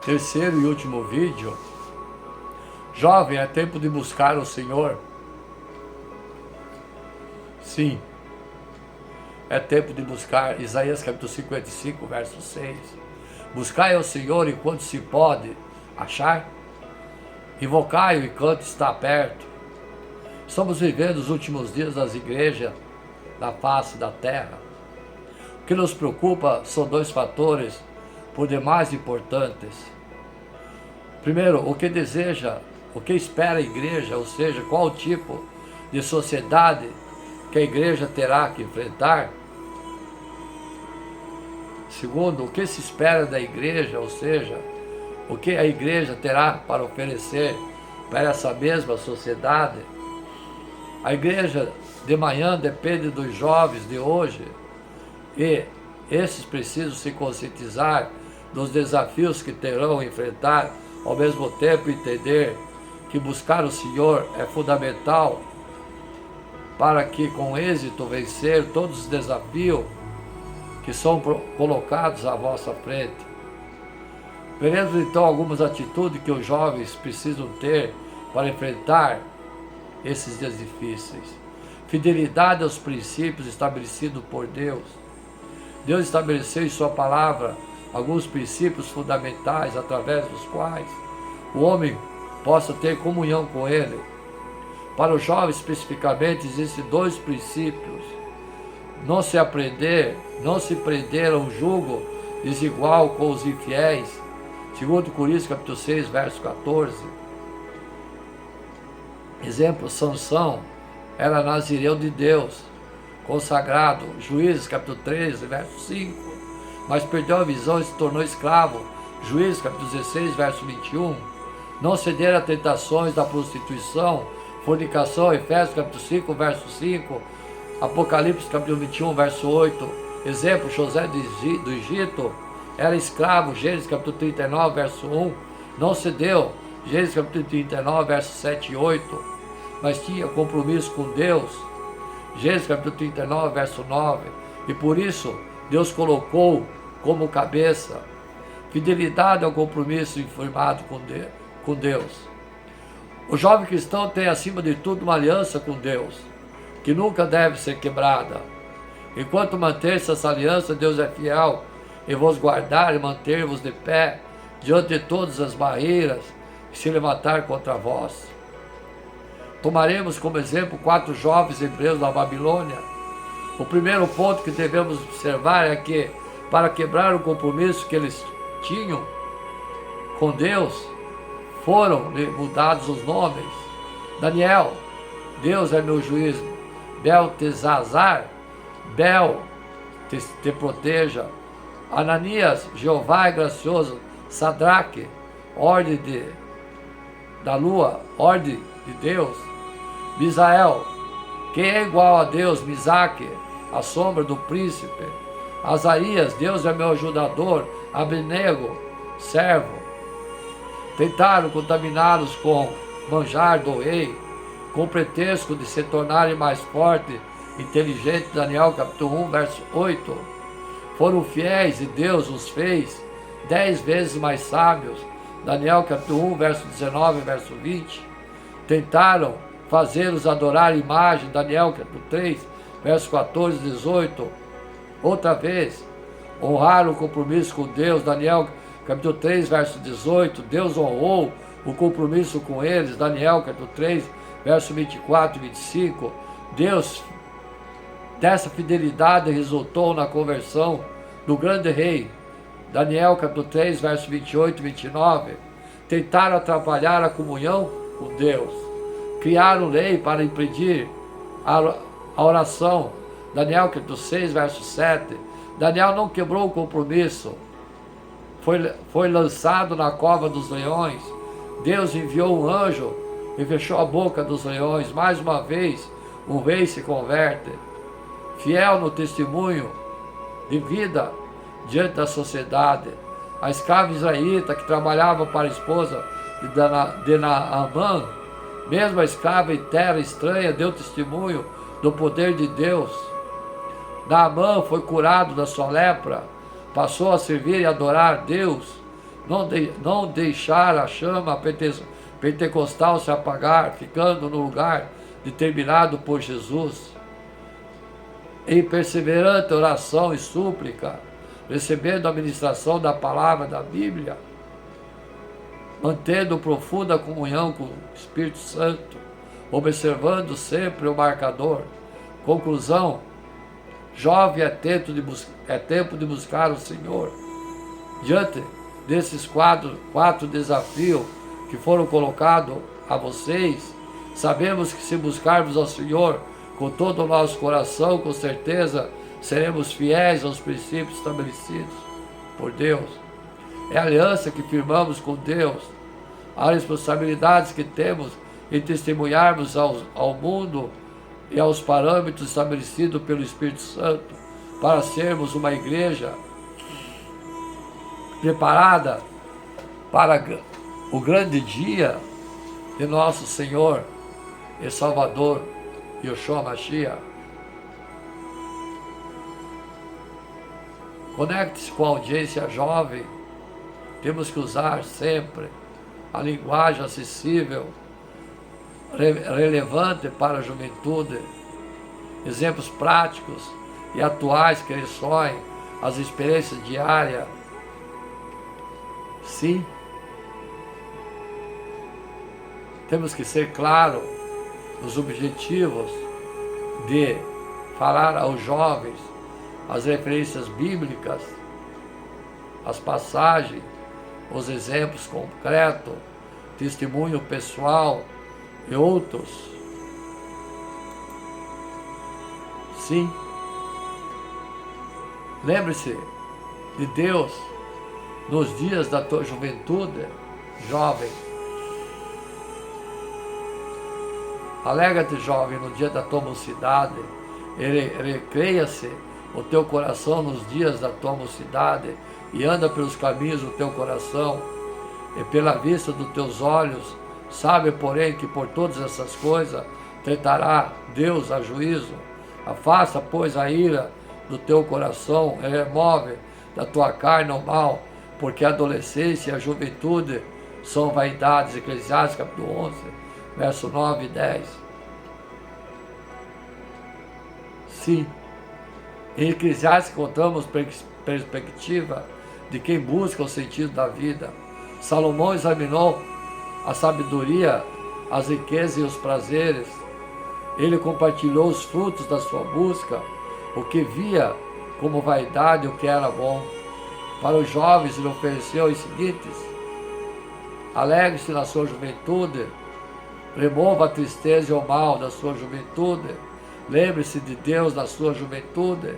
Terceiro e último vídeo. Jovem, é tempo de buscar o Senhor. Sim, é tempo de buscar. Isaías capítulo 55, verso 6. Buscai ao Senhor enquanto se pode achar. Invocai-o enquanto está perto. Estamos vivendo os últimos dias das igrejas da face da terra. O que nos preocupa são dois fatores por demais importantes. Primeiro, o que deseja, o que espera a igreja, ou seja, qual tipo de sociedade que a igreja terá que enfrentar. Segundo, o que se espera da igreja, ou seja, o que a igreja terá para oferecer para essa mesma sociedade. A igreja de manhã depende dos jovens de hoje e esses precisam se conscientizar dos desafios que terão a enfrentar, ao mesmo tempo entender que buscar o Senhor é fundamental para que com êxito vencer todos os desafios que são colocados à vossa frente. Veremos então algumas atitudes que os jovens precisam ter para enfrentar esses dias difíceis. Fidelidade aos princípios estabelecidos por Deus. Deus estabeleceu em sua palavra alguns princípios fundamentais através dos quais o homem possa ter comunhão com Ele. Para os jovens especificamente existem dois princípios. Não se prender a um jugo desigual com os infiéis. 2 Coríntios capítulo 6, verso 14. Exemplo, Sansão era nazireu de Deus, consagrado. Juízes capítulo 13, verso 5. Mas perdeu a visão e se tornou escravo. Juízes capítulo 16, verso 21. Não ceder a tentações da prostituição, fornicação. Efésios capítulo 5, verso 5. Apocalipse capítulo 21, verso 8. Exemplo, José do Egito era escravo. Gênesis capítulo 39, verso 1. Não cedeu. Gênesis capítulo 39, verso 7 e 8. Mas tinha compromisso com Deus. Gênesis capítulo 39, verso 9. E por isso Deus colocou como cabeça. Fidelidade ao compromisso firmado com Deus. O jovem cristão tem acima de tudo uma aliança com Deus, que nunca deve ser quebrada. Enquanto manter-se essa aliança, Deus é fiel em vos guardar e manter-vos de pé diante de todas as barreiras que se levantar contra vós. Tomaremos como exemplo 4 jovens hebreus da Babilônia. O primeiro ponto que devemos observar é que, para quebrar o compromisso que eles tinham com Deus, foram mudados os nomes. Daniel, Deus é meu juiz. Beltesazar, Bel, te proteja. Ananias, Jeová é gracioso. Sadraque, ordem da lua, ordem de Deus. Misael, quem é igual a Deus? Misaque, a sombra do príncipe. Azarias, Deus é meu ajudador. Abednego, servo. Tentaram contaminá-los com manjar do rei, com pretexto de se tornarem mais fortes, inteligentes. Daniel capítulo 1, verso 8. Foram fiéis e Deus os fez 10 vezes mais sábios. Daniel capítulo 1, verso 19, verso 20. Tentaram fazê-los adorar imagem. Daniel capítulo 3, verso 14 e 18. Outra vez, honraram o compromisso com Deus. Daniel capítulo 3, verso 18. Deus honrou o compromisso com eles. Daniel capítulo 3, verso 24 e 25. Deus, dessa fidelidade, resultou na conversão do grande rei. Daniel capítulo 3, verso 28 e 29. Tentaram atrapalhar a comunhão com Deus. Criaram lei para impedir a oração. Daniel capítulo 6, verso 7. Daniel não quebrou o compromisso. Foi lançado na cova dos leões. Deus enviou um anjo e fechou a boca dos leões. Mais uma vez, um rei se converte. Fiel no testemunho de vida diante da sociedade. A escrava israelita que trabalhava para a esposa de Naamã, mesmo a escrava em terra estranha, deu testemunho do poder de Deus. Naamã foi curado da sua lepra, passou a servir e adorar Deus. não deixar a chama pentecostal se apagar, ficando no lugar determinado por Jesus. Em perseverante oração e súplica, recebendo a ministração da palavra da Bíblia, mantendo profunda comunhão com o Espírito Santo, observando sempre o marcador. Conclusão: jovem, é tempo de buscar o Senhor. Diante desses quatro desafios que foram colocados a vocês, sabemos que se buscarmos ao Senhor com todo o nosso coração, com certeza seremos fiéis aos princípios estabelecidos por Deus. É a aliança que firmamos com Deus, as responsabilidades que temos em testemunharmos ao mundo e aos parâmetros estabelecidos pelo Espírito Santo para sermos uma igreja preparada para o grande dia de nosso Senhor e Salvador, Yeshua Mashiach. Conecte-se com a audiência jovem. Temos que usar sempre a linguagem acessível, relevante para a juventude, exemplos práticos e atuais que ressoem as experiências diárias. Sim, temos que ser claros nos objetivos de falar aos jovens as referências bíblicas, as passagens, os exemplos concretos, testemunho pessoal e outros. Sim, lembre-se de Deus nos dias da tua juventude, jovem. Alegra-te, jovem, no dia da tua mocidade. Recreia-se o teu coração nos dias da tua mocidade e anda pelos caminhos do teu coração e pela vista dos teus olhos. Sabe, porém, que por todas essas coisas tratará Deus a juízo. Afasta, pois, a ira do teu coração e remove da tua carne o mal, porque a adolescência e a juventude são vaidades. Eclesiastes capítulo 11, verso 9 e 10. Sim, em Eclesiastes encontramos perspectiva de quem busca o sentido da vida. Salomão examinou a sabedoria, as riquezas e os prazeres. Ele compartilhou os frutos da sua busca, o que via como vaidade e o que era bom. Para os jovens ele ofereceu os seguintes: alegre-se na sua juventude, remova a tristeza e o mal da sua juventude, lembre-se de Deus na sua juventude,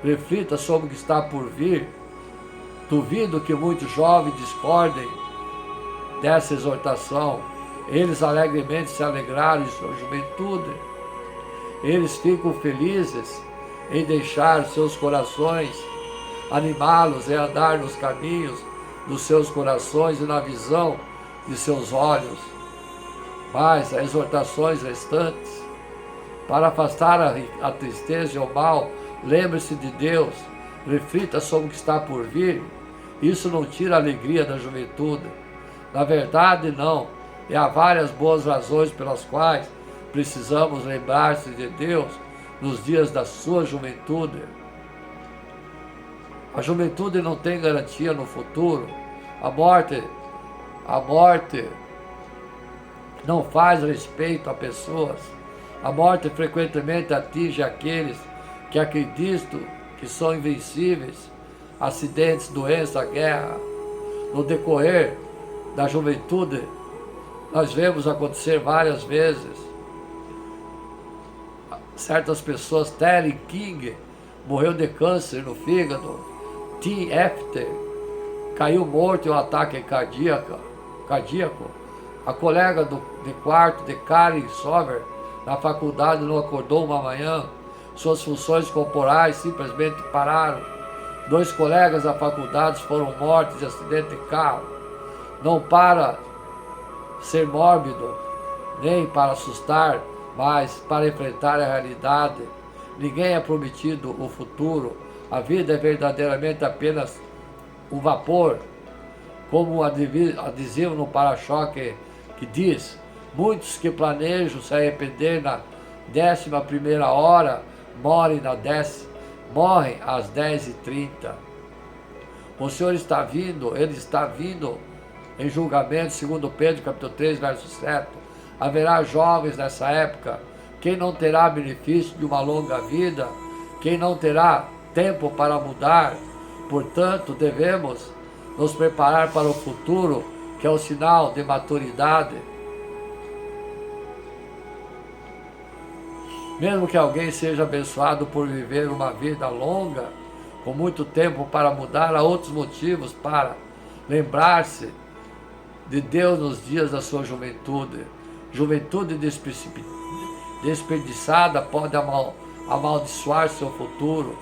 reflita sobre o que está por vir. Duvido que muitos jovens discordem dessa exortação. Eles alegremente se alegraram em sua juventude. Eles ficam felizes em deixar seus corações animá-los e andar nos caminhos dos seus corações e na visão de seus olhos. Mas as exortações restantes, para afastar a tristeza e o mal, lembre-se de Deus, reflita sobre o que está por vir. Isso não tira a alegria da juventude. Na verdade, não. E há várias boas razões pelas quais precisamos lembrar-se de Deus nos dias da sua juventude. A juventude não tem garantia no futuro. A morte não faz respeito a pessoas. A morte frequentemente atinge aqueles que acreditam que são invencíveis. Acidentes, doença, guerra. No decorrer da juventude, nós vemos acontecer várias vezes. Certas pessoas, Terry King, morreu de câncer no fígado. Tim Efter caiu morto em um ataque cardíaco. A colega de quarto de Karen Sover na faculdade não acordou uma manhã. Suas funções corporais simplesmente pararam. 2 colegas da faculdade foram mortos de acidente de carro. Não para ser mórbido, nem para assustar, mas para enfrentar a realidade. Ninguém é prometido o futuro. A vida é verdadeiramente apenas um vapor. como um adesivo no para-choque que diz: muitos que planejam se arrepender na 11ª hora, morrem às 10h30. O Senhor está vindo, Ele está vindo em julgamento, segundo Pedro, capítulo 3, verso 7. Haverá jovens nessa época, quem não terá benefício de uma longa vida, quem não terá tempo para mudar. Portanto, devemos nos preparar para o futuro, que é o sinal de maturidade. Mesmo que alguém seja abençoado por viver uma vida longa, com muito tempo para mudar, há outros motivos para lembrar-se de Deus nos dias da sua juventude. Juventude desperdiçada pode amaldiçoar seu futuro.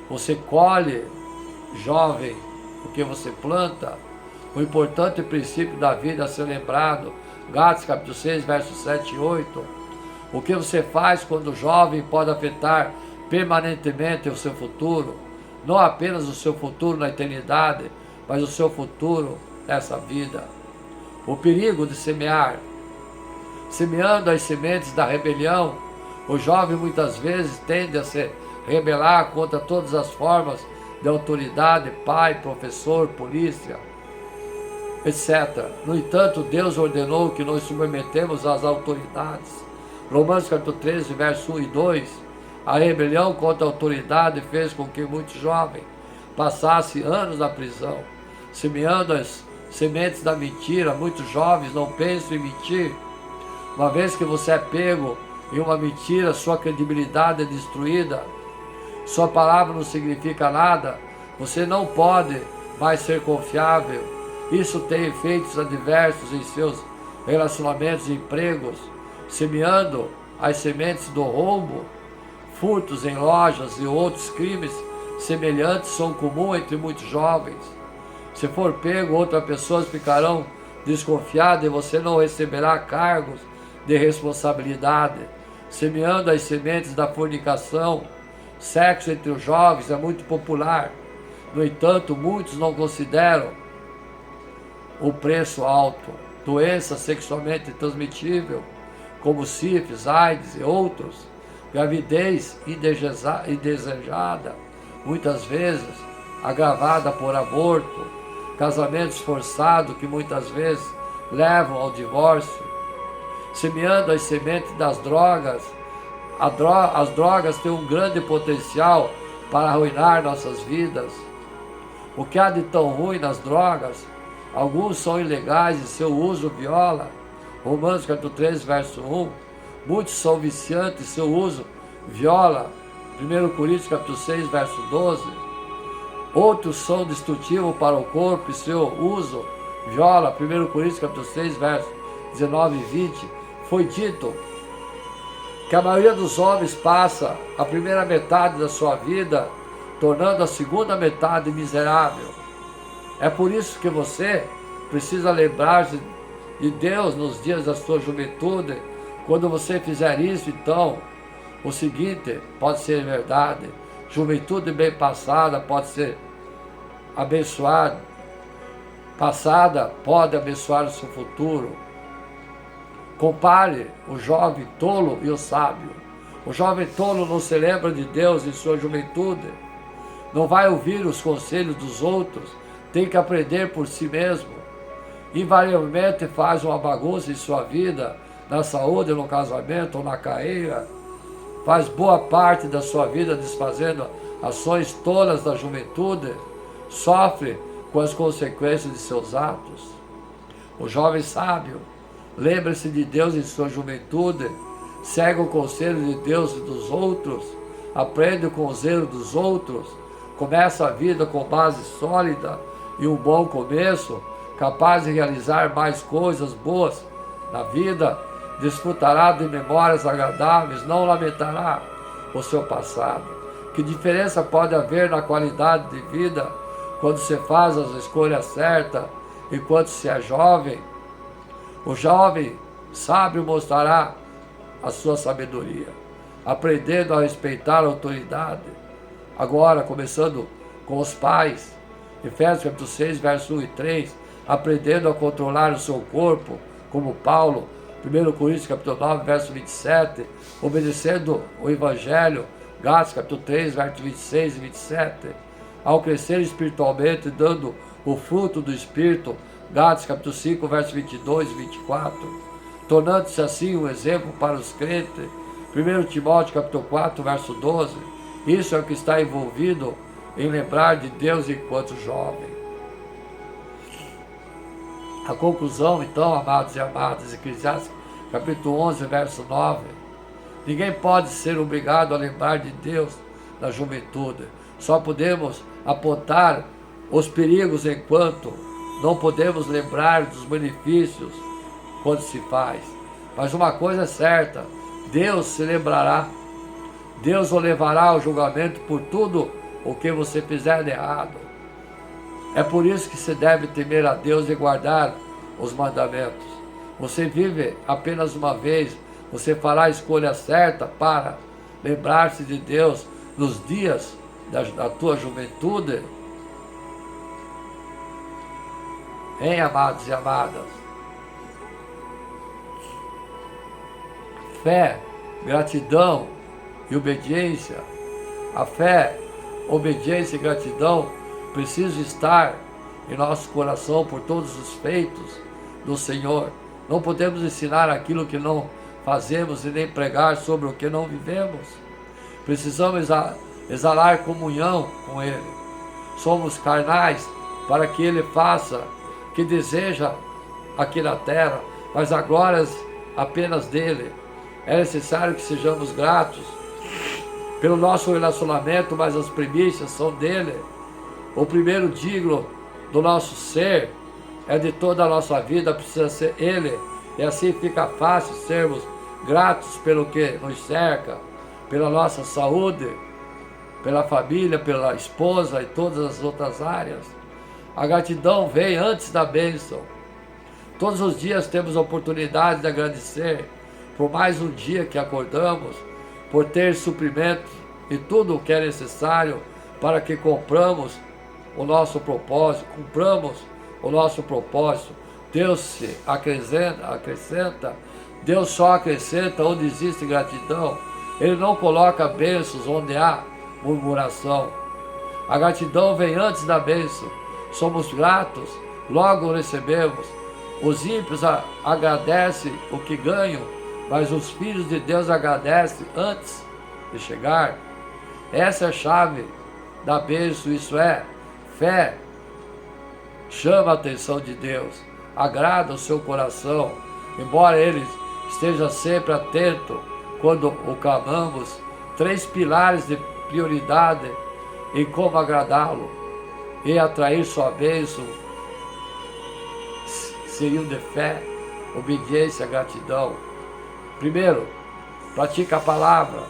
Você colhe, jovem, o que você planta. O importante princípio da vida a ser lembrado, Gálatas capítulo 6, versos 7 e 8. O que você faz quando jovem pode afetar permanentemente o seu futuro, não apenas o seu futuro na eternidade, mas o seu futuro nessa vida. O perigo de semear. Semeando as sementes da rebelião, o jovem muitas vezes tende a se rebelar contra todas as formas de autoridade, pai, professor, polícia, etc. No entanto, Deus ordenou que nos submetemos às autoridades. Romanos capítulo 13, verso 1 e 2. A rebelião contra a autoridade fez com que muitos jovens passassem anos na prisão, semeando as sementes da mentira. Muitos jovens não pensam em mentir. Uma vez que você é pego em uma mentira, sua credibilidade é destruída, sua palavra não significa nada, você não pode mais ser confiável. Isso tem efeitos adversos em seus relacionamentos e empregos, semeando as sementes do roubo. Furtos em lojas e outros crimes semelhantes são comuns entre muitos jovens. Se for pego, outras pessoas ficarão desconfiadas e você não receberá cargos de responsabilidade. Semeando as sementes da fornicação. Sexo entre os jovens é muito popular. No entanto, muitos não consideram o preço alto. Doença sexualmente transmitível, como sífilis, AIDS e outros. Gravidez indesejada, muitas vezes agravada por aborto. Casamentos forçados que muitas vezes levam ao divórcio. Semeando as sementes das drogas. As drogas têm um grande potencial para arruinar nossas vidas. O que há de tão ruim nas drogas? Alguns são ilegais e seu uso viola. Romanos capítulo 13, verso 1. Muitos são viciantes e seu uso viola. 1 Coríntios capítulo 6, verso 12. Outros são destrutivos para o corpo e seu uso viola. 1 Coríntios capítulo 6, verso 19 e 20. Foi dito que a maioria dos homens passa a primeira metade da sua vida tornando a segunda metade miserável. É por isso que você precisa lembrar-se de Deus nos dias da sua juventude. Quando você fizer isso, então, o seguinte pode ser verdade. Juventude bem passada pode ser abençoada. Passada pode abençoar o seu futuro. Compare o jovem tolo e o sábio. O jovem tolo não se lembra de Deus em sua juventude. Não vai ouvir os conselhos dos outros. Tem que aprender por si mesmo. Invariavelmente faz uma bagunça em sua vida, na saúde, no casamento ou na carreira. Faz boa parte da sua vida desfazendo ações tolas da juventude. Sofre com as consequências de seus atos. O jovem sábio lembra-se de Deus em sua juventude, segue o conselho de Deus e dos outros, aprende com o zelo dos outros, começa a vida com base sólida e um bom começo, capaz de realizar mais coisas boas na vida, desfrutará de memórias agradáveis, não lamentará o seu passado. Que diferença pode haver na qualidade de vida quando se faz as escolhas certas enquanto se é jovem? O jovem sábio mostrará a sua sabedoria, aprendendo a respeitar a autoridade. Agora, começando com os pais, Efésios capítulo 6, verso 1 e 3, aprendendo a controlar o seu corpo, como Paulo, 1 Coríntios capítulo 9, verso 27, obedecendo o Evangelho, Gálatas capítulo 3, verso 26 e 27, ao crescer espiritualmente, dando o fruto do Espírito, Gálatas capítulo 5, verso 22 e 24, tornando-se assim um exemplo para os crentes, 1 Timóteo capítulo 4, verso 12, isso é o que está envolvido em lembrar de Deus enquanto jovem. A conclusão, então, amados e amadas, Eclesiastes capítulo 11, verso 9, ninguém pode ser obrigado a lembrar de Deus na juventude, só podemos apontar os perigos enquanto não podemos lembrar dos benefícios quando se faz. Mas uma coisa é certa, Deus se lembrará, Deus o levará ao julgamento por tudo o que você fizer de errado. É por isso que se deve temer a Deus e guardar os mandamentos. Você vive apenas uma vez, você fará a escolha certa para lembrar-se de Deus nos dias da tua juventude? Hein, amados e amadas? Fé, gratidão e obediência. A fé, obediência e gratidão precisam estar em nosso coração por todos os feitos do Senhor. Não podemos ensinar aquilo que não fazemos e nem pregar sobre o que não vivemos. Precisamos exalar comunhão com Ele. Somos carnais para que Ele faça o que deseja aqui na terra, mas a glória apenas dele. É necessário que sejamos gratos pelo nosso relacionamento, mas as primícias são dele. O primeiro digno do nosso ser é de toda a nossa vida, precisa ser ele. E assim fica fácil sermos gratos pelo que nos cerca, pela nossa saúde, pela família, pela esposa e todas as outras áreas. A gratidão vem antes da bênção. Todos os dias temos a oportunidade de agradecer por mais um dia que acordamos, por ter suprimento e tudo o que é necessário para que cumpramos o nosso propósito. Deus se acrescenta, Deus só acrescenta onde existe gratidão. Ele não coloca bênçãos onde há murmuração. A gratidão vem antes da bênção. Somos gratos, logo recebemos. Os ímpios agradecem o que ganham, mas os filhos de Deus agradecem antes de chegar. Essa é a chave da bênção, isso é, fé. Chama a atenção de Deus, agrada o seu coração, embora Ele esteja sempre atento quando o clamamos. 3 pilares de prioridade em como agradá-lo e atrair sua bênção seriam de fé, obediência, gratidão. Primeiro, pratica a palavra.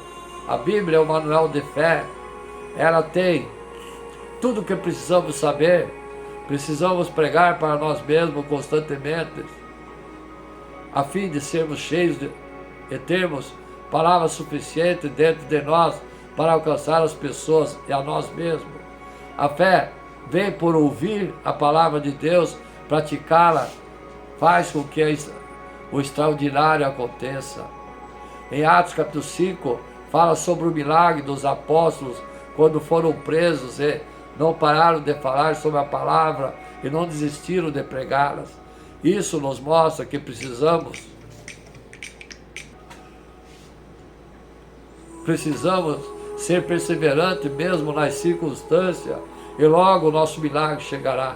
A Bíblia é o manual de fé. Ela tem tudo o que precisamos saber. Precisamos pregar para nós mesmos constantemente, a fim de sermos cheios e termos palavras suficientes dentro de nós para alcançar as pessoas e a nós mesmos. A fé vem por ouvir a palavra de Deus, praticá-la, faz com que o extraordinário aconteça. Em Atos capítulo 5, fala sobre o milagre dos apóstolos quando foram presos e não pararam de falar sobre a palavra e não desistiram de pregá-las. Isso nos mostra que precisamos ser perseverantes mesmo nas circunstâncias e logo o nosso milagre chegará.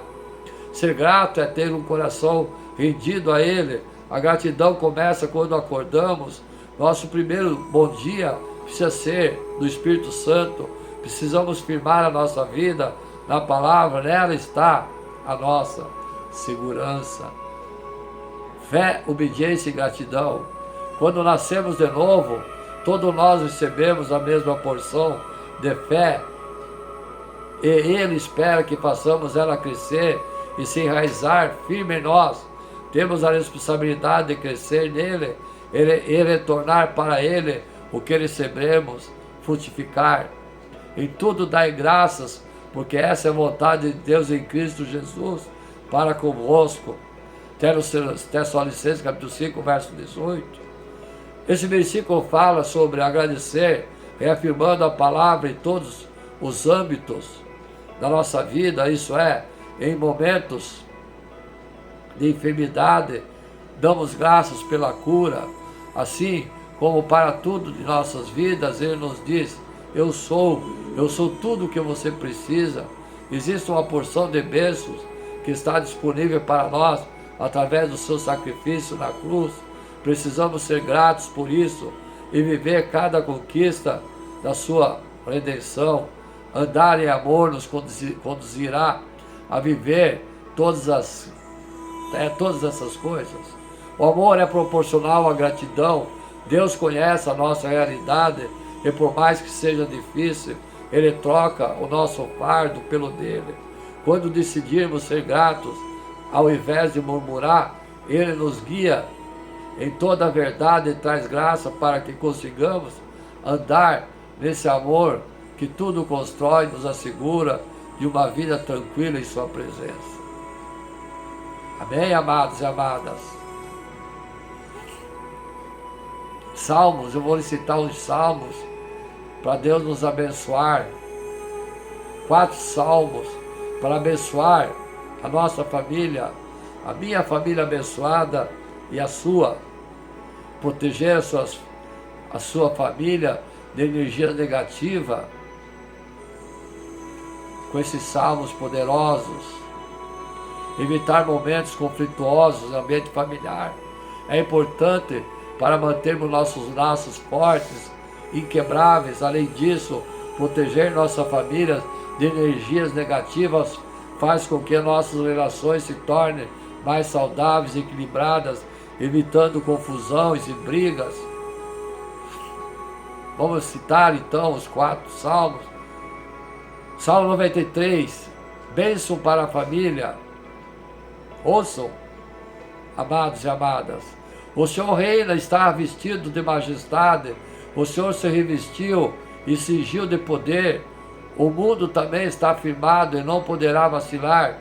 Ser grato é ter um coração rendido a Ele. A gratidão começa quando acordamos. Nosso primeiro bom dia precisa ser do Espírito Santo. Precisamos firmar a nossa vida na palavra, nela está a nossa segurança. Fé, obediência e gratidão. Quando nascemos de novo, todos nós recebemos a mesma porção de fé e Ele espera que façamos ela crescer e se enraizar firme em nós. Temos a responsabilidade de crescer nele e retornar para Ele o que recebemos, frutificar. Em tudo dai graças, porque essa é a vontade de Deus em Cristo Jesus para convosco. Tessalonicenses capítulo 5, verso 18. Esse versículo fala sobre agradecer, reafirmando a palavra em todos os âmbitos da nossa vida, isso é, em momentos de enfermidade, damos graças pela cura, assim como para tudo de nossas vidas, Ele nos diz, eu sou tudo o que você precisa. Existe uma porção de bênçãos que está disponível para nós, através do seu sacrifício na cruz. Precisamos ser gratos por isso e viver cada conquista da sua redenção. Andar em amor nos conduzirá a viver todas essas coisas. O amor é proporcional à gratidão. Deus conhece a nossa realidade e por mais que seja difícil, Ele troca o nosso fardo pelo dele. Quando decidirmos ser gratos, ao invés de murmurar, Ele nos guia em toda a verdade e traz graça para que consigamos andar nesse amor que tudo constrói, nos assegura de uma vida tranquila em sua presença. Amém, amados e amadas? Salmos, eu vou citar os salmos para Deus nos abençoar. 4 salmos para abençoar a nossa família, a minha família abençoada e a sua. Proteger a sua família de energia negativa com esses salmos poderosos. Evitar momentos conflituosos no ambiente familiar é importante para mantermos nossos laços fortes, inquebráveis. Além disso, proteger nossa família de energias negativas faz com que nossas relações se tornem mais saudáveis e equilibradas, evitando confusões e brigas. Vamos citar então os 4 salmos. Salmo 93, bênção para a família. Ouçam, amados e amadas. O Senhor reina, está vestido de majestade. O Senhor se revestiu e cingiu de poder. O mundo também está firmado e não poderá vacilar.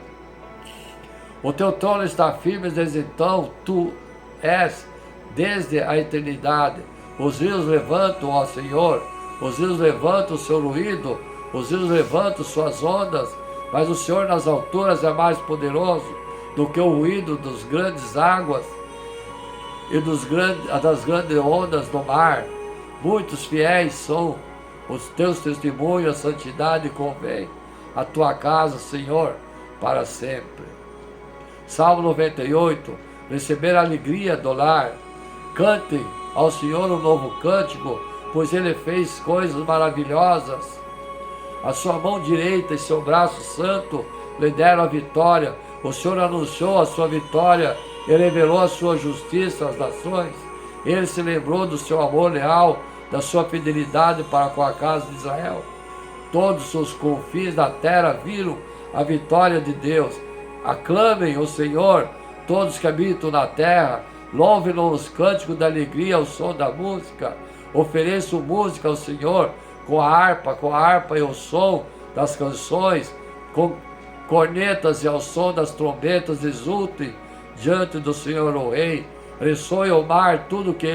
O teu trono está firme desde então, tu és desde a eternidade. Os rios levantam, ó Senhor, os rios levantam o seu ruído, os rios levantam suas ondas, mas o Senhor nas alturas é mais poderoso do que o ruído das grandes águas e das grandes ondas do mar. Muitos fiéis são os teus testemunhos, a santidade convém a tua casa, Senhor, para sempre. Salmo 98, receber a alegria do lar. Cantem ao Senhor um novo cântico, pois Ele fez coisas maravilhosas. A sua mão direita e seu braço santo lhe deram a vitória. O Senhor anunciou a sua vitória e revelou a sua justiça às nações. Ele se lembrou do seu amor leal, da sua fidelidade para com a casa de Israel. Todos os confins da terra viram a vitória de Deus. Aclamem o Senhor, todos que habitam na terra. Louvem-no nos cânticos da alegria ao som da música. Ofereçam música ao Senhor com a harpa e o som das canções, com cornetas e ao som das trombetas. Exultem diante do Senhor o Rei. Ressoe o mar, tudo que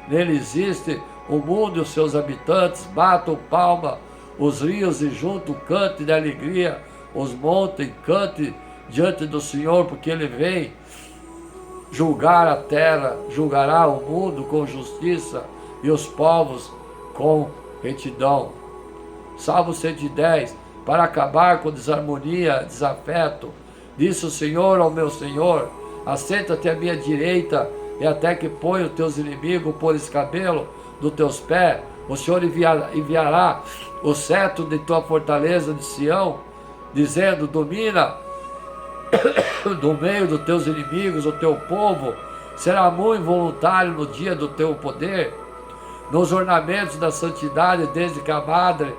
nele existe, o mundo e os seus habitantes. Batam palma os rios e junto cante de alegria os montes. Cante diante do Senhor, porque Ele vem julgar a terra, julgará o mundo com justiça e os povos com retidão. Salmo 110, para acabar com desarmonia, desafeto, disse o Senhor ao meu Senhor, assenta-te à minha direita e até que ponha os teus inimigos por escabelo dos teus pés. O Senhor enviará o cetro de tua fortaleza de Sião, dizendo, domina do meio dos teus inimigos, o teu povo será muito involuntário no dia do teu poder. Nos ornamentos da santidade, desde que a madre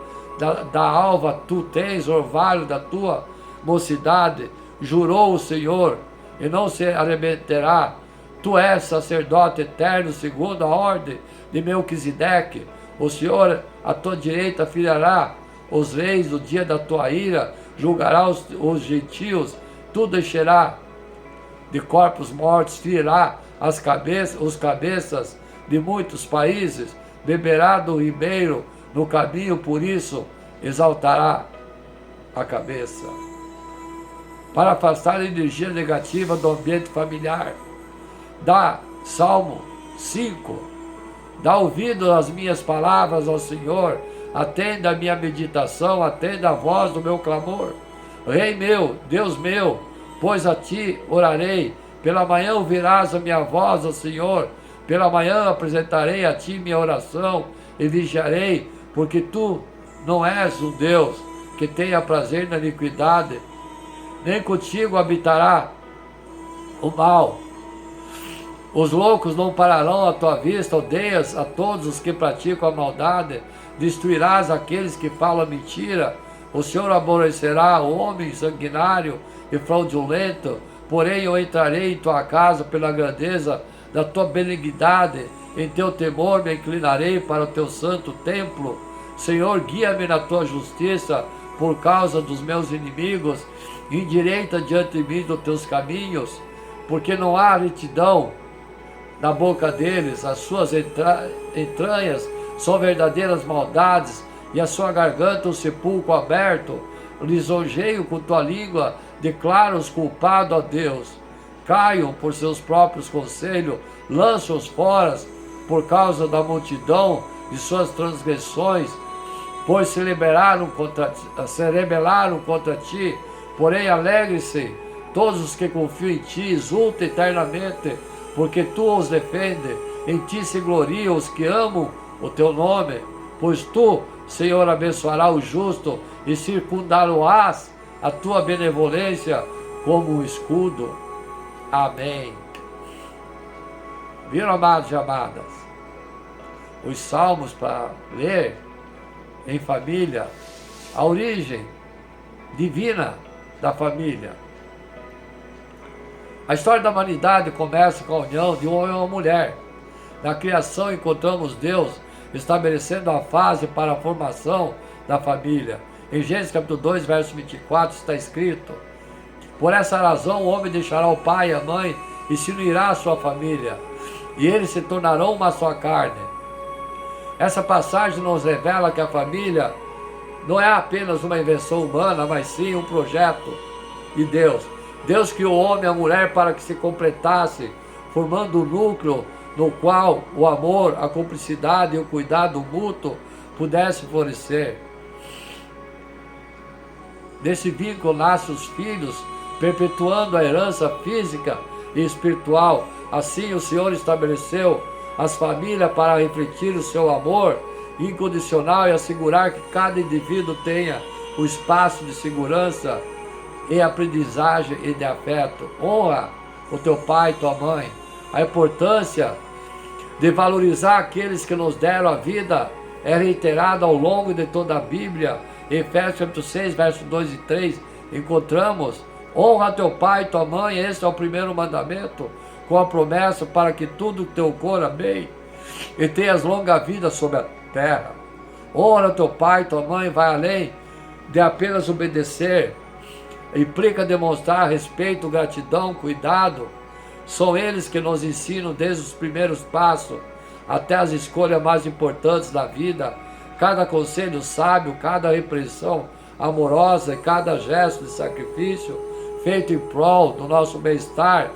da alva tu tens, orvalho da tua mocidade, jurou o Senhor, e não se arrebentará. Tu és sacerdote eterno, segundo a ordem de Melquisedeque. O Senhor à tua direita afirmará os reis no dia da tua ira, julgará os gentios tudo encherá de corpos mortos, ferirá os cabeças de muitos países, beberá do ribeiro no caminho, por isso exaltará a cabeça. Para afastar a energia negativa do ambiente familiar, dá Salmo 5, dá ouvido às minhas palavras ao Senhor, atenda a minha meditação, atenda a voz do meu clamor. Rei meu, Deus meu, pois a ti orarei. Pela manhã ouvirás a minha voz, ó Senhor. Pela manhã apresentarei a ti minha oração e vigiarei, porque tu não és um Deus que tenha prazer na iniquidade, nem contigo habitará o mal. Os loucos não pararão à tua vista, odeias a todos os que praticam a maldade, destruirás aqueles que falam mentira. O Senhor aborrecerá o homem sanguinário e fraudulento, porém eu entrarei em tua casa pela grandeza da tua benignidade, em teu temor me inclinarei para o teu santo templo. Senhor, guia-me na tua justiça por causa dos meus inimigos, endireita diante de mim dos teus caminhos, porque não há retidão na boca deles, as suas entranhas são verdadeiras maldades, e a sua garganta um sepulcro aberto. Lisonjeio com tua língua, declara-os culpados a Deus. Caiam por seus próprios conselhos, lançam-os fora por causa da multidão de suas transgressões, pois se rebelaram contra ti. Porém alegre-se todos os que confiam em ti, exultem eternamente, porque tu os defende. Em ti se gloriam os que amam o teu nome, pois tu, Senhor, abençoará o justo e circundá-lo-ás a tua benevolência como um escudo. Amém. Viram, amados e amadas? Os salmos para ler em família, a origem divina da família. A história da humanidade começa com a união de um homem e uma mulher. Na criação encontramos Deus estabelecendo a fase para a formação da família. Em Gênesis capítulo 2, verso 24 está escrito: por essa razão o homem deixará o pai e a mãe e se unirá à sua família, e eles se tornarão uma só carne. Essa passagem nos revela que a família não é apenas uma invenção humana, mas sim um projeto de Deus. Deus criou o homem e a mulher para que se completasse, formando um núcleo no qual o amor, a cumplicidade e o cuidado mútuo pudessem florescer. Desse vínculo nascem os filhos, perpetuando a herança física e espiritual. Assim o Senhor estabeleceu as famílias para refletir o seu amor incondicional e assegurar que cada indivíduo tenha o espaço de segurança e aprendizagem e de afeto. Honra o teu pai e tua mãe. A importância de valorizar aqueles que nos deram a vida é reiterada ao longo de toda a Bíblia. Em Efésios capítulo 6, versos 2 e 3, encontramos: honra teu pai e tua mãe, esse é o primeiro mandamento, com a promessa para que tudo teu corra bem e tenhas longa vida sobre a terra. Honra teu pai e tua mãe vai além de apenas obedecer, implica demonstrar respeito, gratidão, cuidado. São eles que nos ensinam desde os primeiros passos até as escolhas mais importantes da vida. Cada conselho sábio, cada repreensão amorosa e cada gesto de sacrifício feito em prol do nosso bem-estar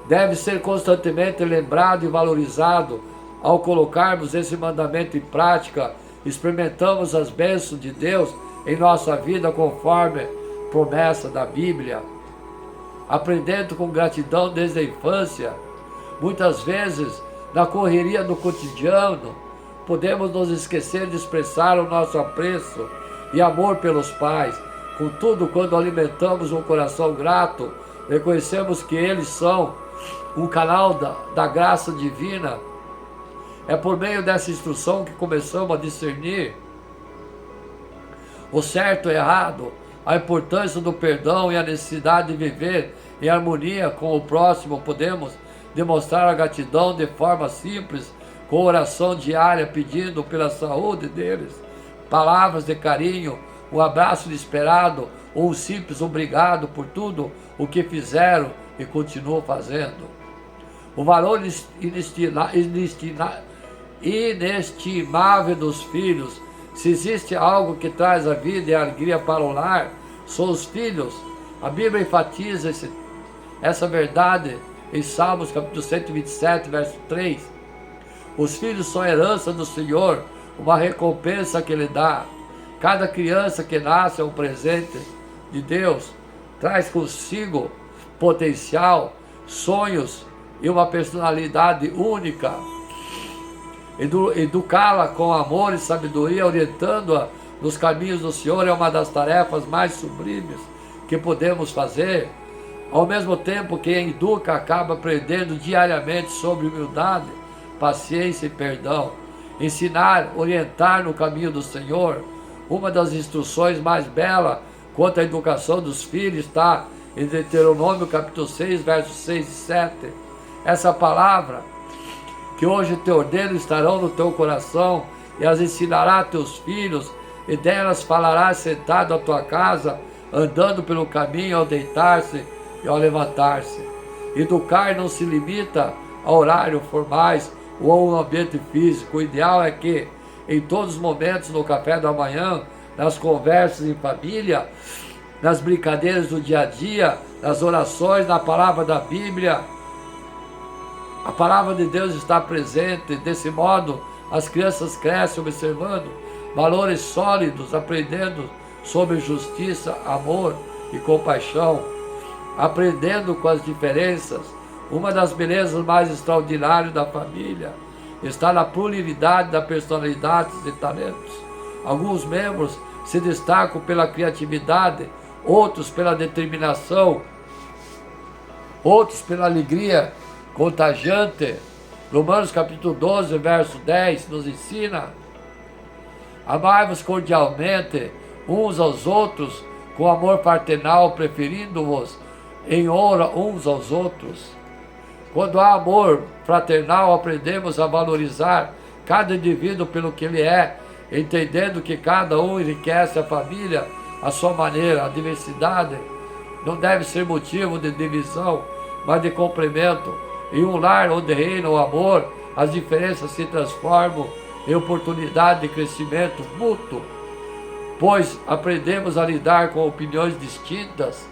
deve ser constantemente lembrado e valorizado. Ao colocarmos esse mandamento em prática, experimentamos as bênçãos de Deus em nossa vida conforme promessa da Bíblia. Aprendendo com gratidão desde a infância, muitas vezes na correria do cotidiano, podemos nos esquecer de expressar o nosso apreço e amor pelos pais. Contudo, quando alimentamos um coração grato, reconhecemos que eles são um canal da graça divina. É por meio dessa instrução que começamos a discernir o certo e o errado, a importância do perdão e a necessidade de viver em harmonia com o próximo. Podemos demonstrar a gratidão de forma simples, com oração diária pedindo pela saúde deles, palavras de carinho, um abraço inesperado, ou um simples obrigado por tudo o que fizeram e continuam fazendo. O valor inestimável dos filhos, se existe algo que traz a vida e a alegria para o lar, são os filhos. A Bíblia enfatiza essa verdade em Salmos capítulo 127, verso 3. Os filhos são herança do Senhor, uma recompensa que Ele dá. Cada criança que nasce é um presente de Deus, traz consigo potencial, sonhos e uma personalidade única. Educá-la com amor e sabedoria, orientando-a nos caminhos do Senhor, é uma das tarefas mais sublimes que podemos fazer. Ao mesmo tempo, quem educa acaba aprendendo diariamente sobre humildade, paciência e perdão. Ensinar, orientar no caminho do Senhor. Uma das instruções mais belas quanto à educação dos filhos está em Deuteronômio capítulo 6, versos 6 e 7. Essa palavra que hoje te ordeno estarão no teu coração, e as ensinará a teus filhos, e delas falarás sentado à tua casa, andando pelo caminho, ao deitar-se e ao levantar-se. Educar não se limita a horários formais ou a um ambiente físico. O ideal é que, em todos os momentos, no café da manhã, nas conversas em família, nas brincadeiras do dia a dia, nas orações, na palavra da Bíblia, a palavra de Deus está presente. Desse modo, as crianças crescem observando valores sólidos, aprendendo sobre justiça, amor e compaixão, aprendendo com as diferenças. Uma das belezas mais extraordinárias da família está na pluralidade da personalidades e talentos. Alguns membros se destacam pela criatividade, outros pela determinação, outros pela alegria contagiante. Romanos capítulo 12, verso 10 nos ensina: amai-vos cordialmente uns aos outros com amor fraternal, preferindo-vos em honra uns aos outros. Quando há amor fraternal, aprendemos a valorizar cada indivíduo pelo que ele é, entendendo que cada um enriquece a família à sua maneira. A diversidade não deve ser motivo de divisão, mas de complemento. Em um lar onde reina o amor, as diferenças se transformam em oportunidade de crescimento mútuo, pois aprendemos a lidar com opiniões distintas,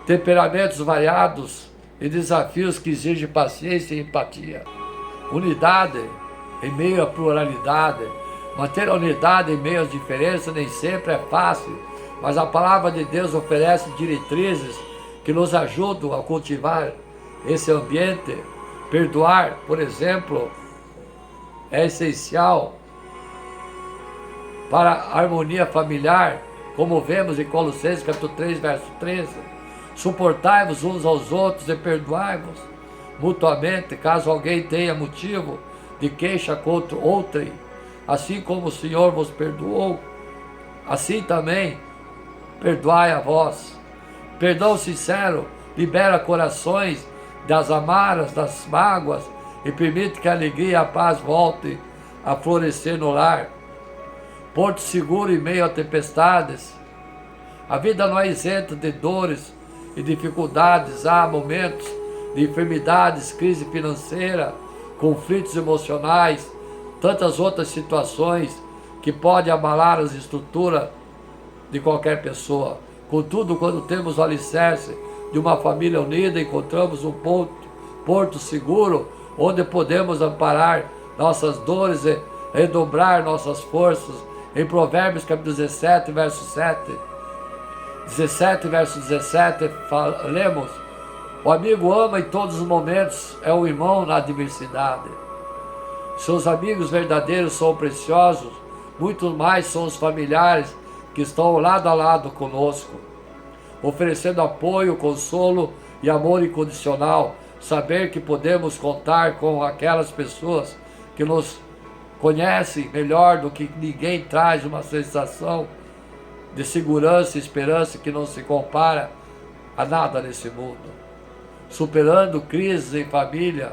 temperamentos variados e desafios que exigem paciência e empatia. Unidade em meio à pluralidade. Manter a unidade em meio às diferenças nem sempre é fácil, mas a palavra de Deus oferece diretrizes que nos ajudam a cultivar esse ambiente. Perdoar, por exemplo, é essencial para a harmonia familiar, como vemos em Colossenses capítulo 3, verso 13. Suportai-vos uns aos outros e perdoai-vos mutuamente, caso alguém tenha motivo de queixa contra outrem. Assim como o Senhor vos perdoou, assim também perdoai a vós. Perdão sincero libera corações das amarras, das mágoas, e permite que a alegria e a paz voltem a florescer no lar. Porto seguro em meio a tempestades. A vida não é isenta de dores e dificuldades. Há momentos de enfermidades, crise financeira, conflitos emocionais, tantas outras situações que podem abalar as estruturas de qualquer pessoa. Contudo, quando temos o alicerce de uma família unida, encontramos um porto seguro, onde podemos amparar nossas dores e redobrar nossas forças. Em Provérbios capítulo 17, verso 17, lemos: o amigo ama em todos os momentos, é o irmão na adversidade. Seus amigos verdadeiros são preciosos, muito mais são os familiares que estão lado a lado conosco, oferecendo apoio, consolo e amor incondicional. Saber que podemos contar com aquelas pessoas que nos conhecem melhor do que ninguém traz uma sensação de segurança e esperança que não se compara a nada nesse mundo. Superando crises em família,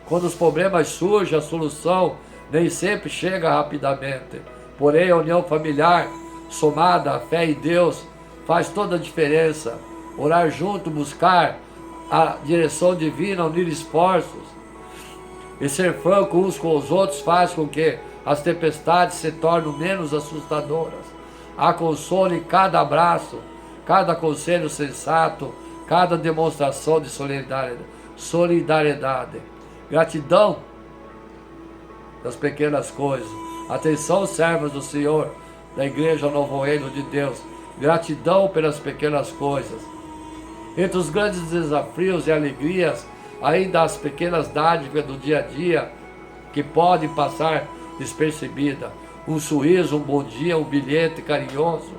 quando os problemas surgem, a solução nem sempre chega rapidamente. Porém, a união familiar, somada à fé em Deus, faz toda a diferença. Orar junto, buscar a direção divina, unir esforços e ser franco uns com os outros faz com que as tempestades se tornem menos assustadoras. Há consolo em cada abraço, cada conselho sensato, cada demonstração de solidariedade. Gratidão das pequenas coisas. Atenção, servos do Senhor, da Igreja Novo Reino de Deus. Gratidão pelas pequenas coisas. Entre os grandes desafios e alegrias, ainda as pequenas dádivas do dia a dia que podem passar despercebida. Um sorriso, um bom dia, um bilhete carinhoso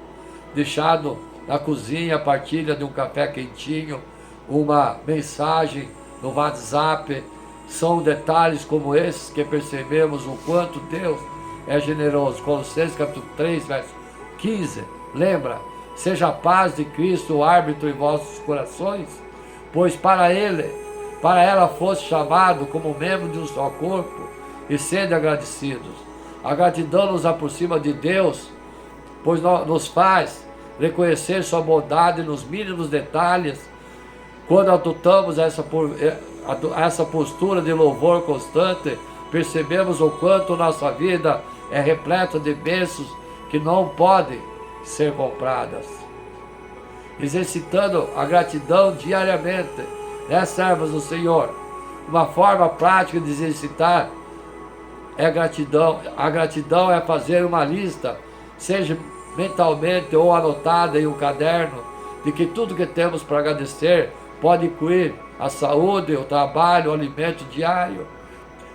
deixado na cozinha, a partilha de um café quentinho, uma mensagem no WhatsApp. São detalhes como esses que percebemos o quanto Deus é generoso. Colossenses capítulo 3, verso 15. Lembra, seja a paz de Cristo o árbitro em vossos corações, pois para ela fosse chamado como membro de um só corpo, e sede agradecidos. A gratidão nos aproxima de Deus, pois nos faz reconhecer sua bondade nos mínimos detalhes. Quando adotamos essa postura de louvor constante, percebemos o quanto nossa vida é repleta de bênçãos que não podem ser compradas. Exercitando a gratidão diariamente, né, servos do Senhor? Uma forma prática de exercitar é gratidão. A gratidão é fazer uma lista, seja mentalmente ou anotada em um caderno, de que tudo que temos para agradecer pode incluir a saúde, o trabalho, o alimento diário,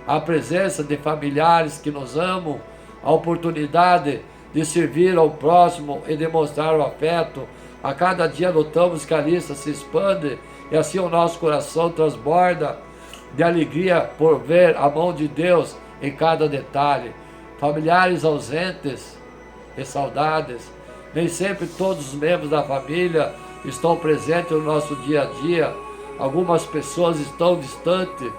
a presença de familiares que nos amam, a oportunidade de servir ao próximo e demonstrar o afeto. A cada dia notamos que a lista se expande e assim o nosso coração transborda de alegria por ver a mão de Deus em cada detalhe. Familiares ausentes e saudades. Nem sempre todos os membros da família estão presentes no nosso dia a dia. Algumas pessoas estão distantes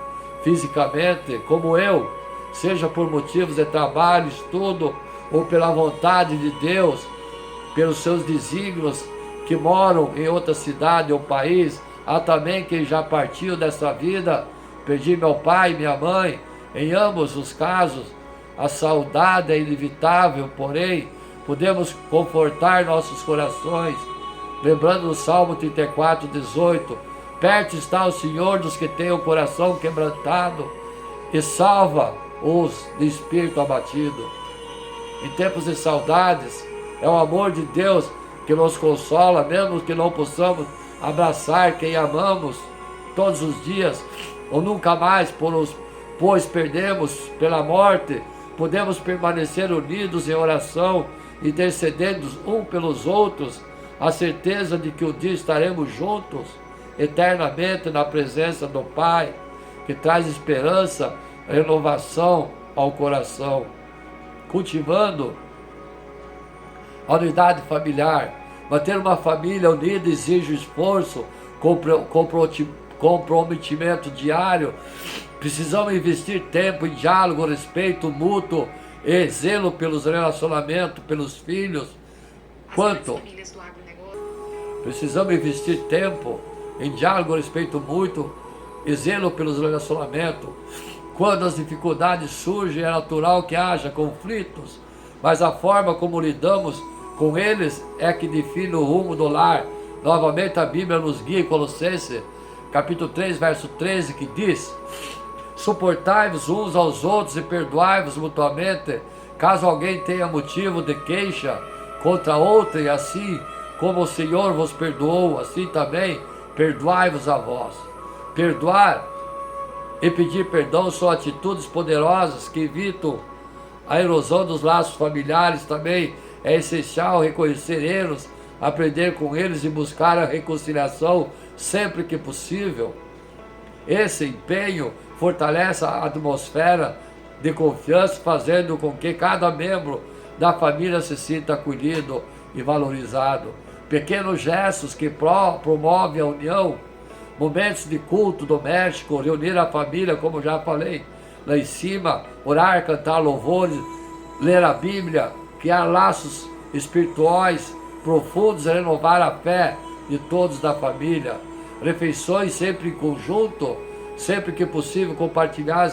fisicamente, como eu, seja por motivos de trabalho, estudo ou pela vontade de Deus, pelos seus desígnios, que moram em outra cidade ou país. Há também quem já partiu dessa vida. Perdi meu pai e minha mãe. Em ambos os casos, a saudade é inevitável, porém, podemos confortar nossos corações, lembrando o Salmo 34, 18, perto está o Senhor dos que têm o coração quebrantado e salva os de espírito abatido. Em tempos de saudades, é o amor de Deus que nos consola, mesmo que não possamos abraçar quem amamos todos os dias, ou nunca mais, pois perdemos pela morte, podemos permanecer unidos em oração, intercedendo um pelos outros, a certeza de que um dia estaremos juntos, eternamente na presença do Pai, que traz esperança, renovação ao coração. Cultivando a unidade familiar. Manter uma família unida exige esforço, comprometimento diário. Precisamos investir tempo em diálogo, respeito mútuo e zelo pelos relacionamentos, pelos filhos. Precisamos investir tempo em diálogo, respeito mútuo e zelo pelos relacionamentos. Quando as dificuldades surgem, é natural que haja conflitos, mas a forma como lidamos com eles é que define o rumo do lar. Novamente a Bíblia nos guia em Colossenses, capítulo 3, verso 13, que diz: suportai-vos uns aos outros e perdoai-vos mutuamente, caso alguém tenha motivo de queixa contra outro, e assim como o Senhor vos perdoou, assim também perdoai-vos a vós. Perdoar e pedir perdão são atitudes poderosas que evitam a erosão dos laços familiares. Também é essencial reconhecer erros, aprender com eles e buscar a reconciliação sempre que possível. Esse empenho fortalece a atmosfera de confiança, fazendo com que cada membro da família se sinta acolhido e valorizado. Pequenos gestos que promovem a união, momentos de culto doméstico, reunir a família, como já falei lá em cima, orar, cantar louvores, ler a Bíblia, criar laços espirituais profundos, renovar a fé de todos da família. Refeições sempre em conjunto, sempre que possível compartilhar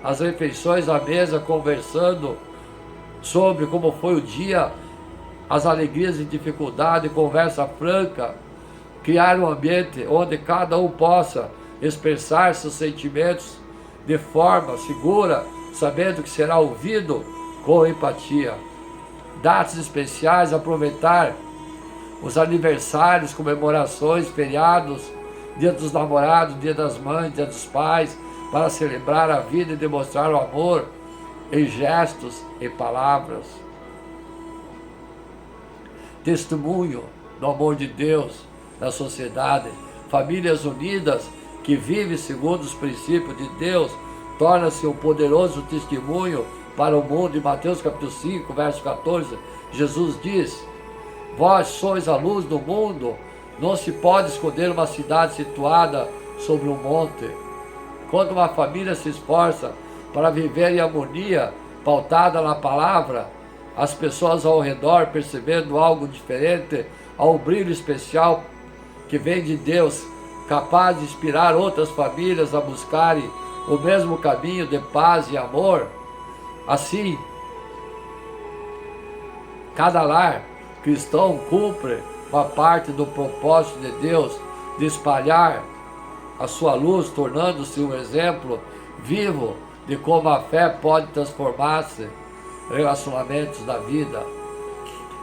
as refeições à mesa, conversando sobre como foi o dia, as alegrias e dificuldades, conversa franca. Criar um ambiente onde cada um possa expressar seus sentimentos de forma segura, sabendo que será ouvido com empatia. Datas especiais, aproveitar os aniversários, comemorações, feriados, Dia dos Namorados, Dia das Mães, Dia dos Pais, para celebrar a vida e demonstrar o amor em gestos e palavras. Testemunho do amor de Deus na sociedade. Famílias unidas que vivem segundo os princípios de Deus torna-se um poderoso testemunho para o mundo. Em Mateus capítulo 5, verso 14, Jesus diz: vós sois a luz do mundo, não se pode esconder uma cidade situada sobre um monte. Quando uma família se esforça para viver em harmonia, pautada na palavra, as pessoas ao redor, percebendo algo diferente, ao brilho especial que vem de Deus, capaz de inspirar outras famílias a buscarem o mesmo caminho de paz e amor. Assim, cada lar cristão cumpre uma parte do propósito de Deus de espalhar a sua luz, tornando-se um exemplo vivo de como a fé pode transformar-se em relacionamentos da vida.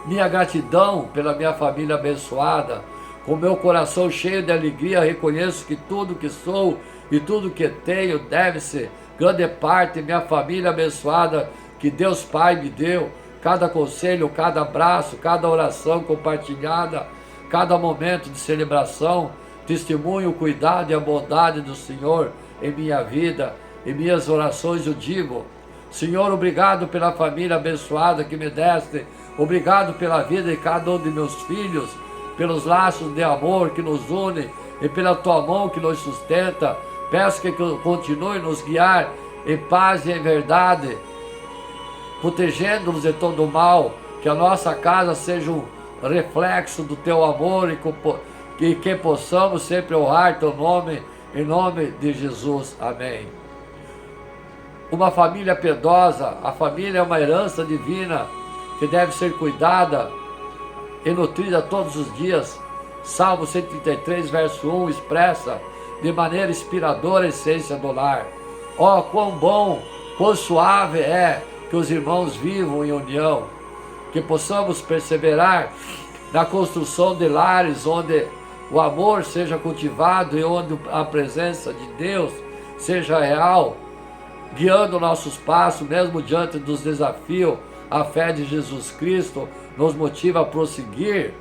Minha gratidão pela minha família abençoada. Com meu coração cheio de alegria, reconheço que tudo que sou e tudo que tenho deve-se grande parte minha família abençoada que Deus Pai me deu. Cada conselho, cada abraço, cada oração compartilhada, cada momento de celebração, testemunho, o cuidado e a bondade do Senhor em minha vida. Em minhas orações eu digo: Senhor, obrigado pela família abençoada que me deste, obrigado pela vida de cada um de meus filhos, pelos laços de amor que nos unem e pela tua mão que nos sustenta. Peço que continue nos guiar em paz e em verdade, protegendo-nos de todo o mal, que a nossa casa seja um reflexo do teu amor e que possamos sempre honrar teu nome, em nome de Jesus. Amém. Uma família piedosa, a família é uma herança divina que deve ser cuidada e nutrida todos os dias. Salmo 133, verso 1, expressa de maneira inspiradora a essência do lar. Ó, quão bom, quão suave é que os irmãos vivam em união, que possamos perseverar na construção de lares onde o amor seja cultivado e onde a presença de Deus seja real, guiando nossos passos, mesmo diante dos desafios. A fé de Jesus Cristo nos motiva a prosseguir,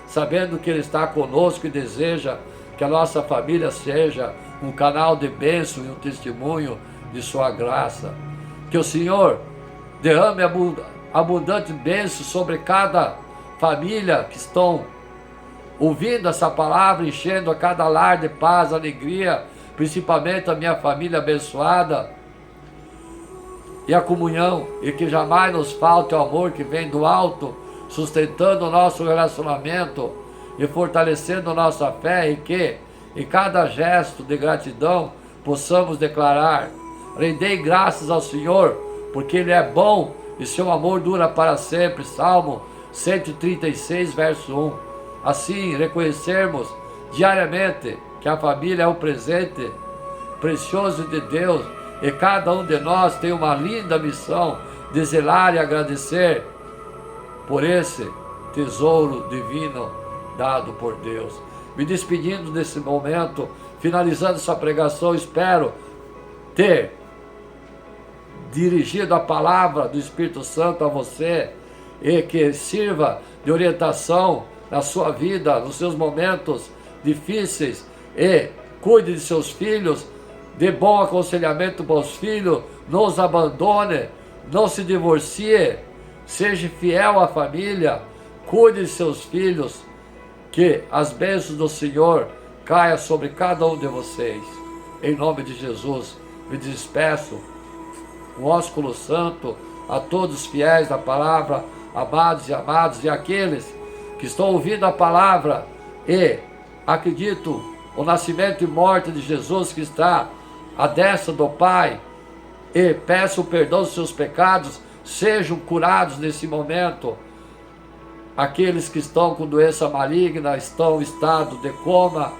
sabendo que Ele está conosco e deseja que a nossa família seja um canal de bênção e um testemunho de sua graça. Que o Senhor derrame abundante bênção sobre cada família que estão ouvindo essa palavra, enchendo a cada lar de paz, alegria, principalmente a minha família abençoada, e a comunhão, e que jamais nos falte o amor que vem do alto, sustentando o nosso relacionamento e fortalecendo nossa fé, e que em cada gesto de gratidão possamos declarar: rendei graças ao Senhor, porque Ele é bom e seu amor dura para sempre. Salmo 136, verso 1. Assim, reconhecermos diariamente que a família é um presente precioso de Deus, e cada um de nós tem uma linda missão de zelar e agradecer por esse tesouro divino dado por Deus. Me despedindo desse momento, finalizando essa pregação, espero ter dirigido a palavra do Espírito Santo a você e que sirva de orientação na sua vida, nos seus momentos difíceis, e cuide de seus filhos, dê bom aconselhamento para os filhos, não os abandone, não se divorcie, seja fiel à família, cuide de seus filhos, que as bênçãos do Senhor caiam sobre cada um de vocês. Em nome de Jesus, me despeço, um ósculo santo a todos os fiéis da palavra, amados, e aqueles que estão ouvindo a palavra e acredito o nascimento e morte de Jesus que está à destra do Pai, e peço o perdão dos seus pecados, sejam curados nesse momento. Aqueles que estão com doença maligna, estão em estado de coma,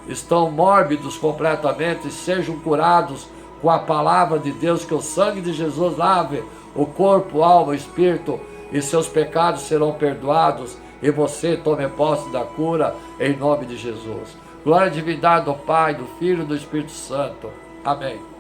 estão mórbidos completamente, sejam curados com a palavra de Deus, que o sangue de Jesus lave o corpo, alma, espírito, e seus pecados serão perdoados, e você tome posse da cura, em nome de Jesus. Glória à divindade do Pai, do Filho e do Espírito Santo. Amém.